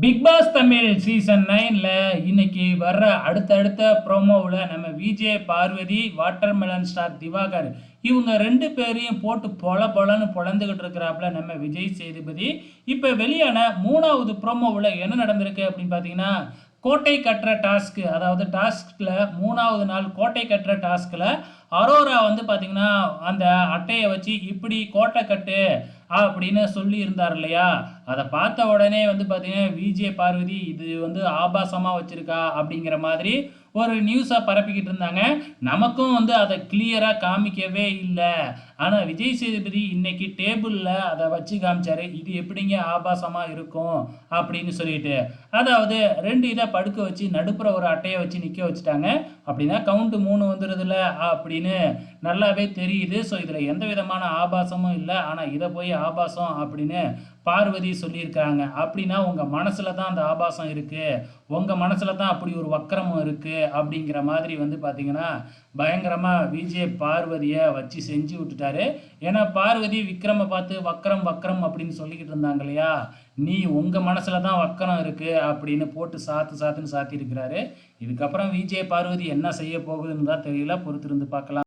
Big pass Tamil season 9ல இன்னைக்கு வர்ற அடுத்தடுத்த ப்ரோமோவில் நம்ம விஜய் பார்வதி, வாட்டர்மெலன் ஸ்டார் திவாகர் இவங்க 2 பேரையும் போட்டு பொல பொலன்னு பொழந்துகிட்டு இருக்கிறாப்புல நம்ம விஜய் சேதுபதி. இப்போ வெளியான 3வது ப்ரோமோவில் என்ன நடந்திருக்கு அப்படின்னு பார்த்தீங்கன்னா, கோட்டை கட்டுற டாஸ்க், அதாவது டாஸ்கில் 3வது நாள் கோட்டை கட்டுற டாஸ்கில் அரோரா வந்து பார்த்தீங்கன்னா அந்த அட்டையை வச்சு இப்படி கோட்டை கட்டு அப்படின்னு சொல்லி இருந்தார் இல்லையா. அதை பார்த்த உடனே வந்து பார்த்தீங்கன்னா விஜய் பார்வதி இது வந்து ஆபாசமாக வச்சிருக்கா அப்படிங்கிற மாதிரி ஒரு நியூஸை பரப்பிக்கிட்டு இருந்தாங்க. நமக்கும் வந்து அதை கிளியராக காமிக்கவே இல்லை. ஆனால் விஜய் சேதுபதி இன்னைக்கு டேபிளில் அதை வச்சு காமிச்சாரு. இது எப்படிங்க ஆபாசமாக இருக்கும் அப்படின்னு சொல்லிட்டு. அதாவது 2 இதை படுக்க வச்சு நடுப்புற ஒரு அட்டையை வச்சு நிற்க வச்சுட்டாங்க. அப்படின்னா கவுண்ட் 3 வந்துடுதுல அப்படின்னு நல்லாவே தெரியுது. ஸோ இதில் எந்த விதமான ஆபாசமும் இல்லை. ஆனால் இதை போய் ஆபாசம் அப்படின்னு பார்வதி சொல்லியிருக்காங்க. அப்படின்னா உங்கள் மனசில் தான் அந்த ஆபாசம் இருக்குது, உங்கள் மனசில் தான் அப்படி ஒரு வக்கரமும் இருக்குது அப்படிங்கிற மாதிரி வந்து பார்த்தீங்கன்னா பயங்கரமாக விஜய் பார்வதியை வச்சு செஞ்சு விட்டுட்டாரு. ஏன்னா பார்வதி விக்ரமை பார்த்து வக்கரம் வக்கரம் அப்படின்னு சொல்லிக்கிட்டு இருந்தாங்க இல்லையா. நீ உங்கள் மனசில் தான் வக்கரம் இருக்குது அப்படின்னு போட்டு சாத்துன்னு சாத்தியிருக்கிறாரு. இதுக்கப்புறம் விஜய் பார்வதி என்ன செய்ய போகுதுன்னு தான் தெரியல. பொறுத்திருந்து பார்க்கலாம்.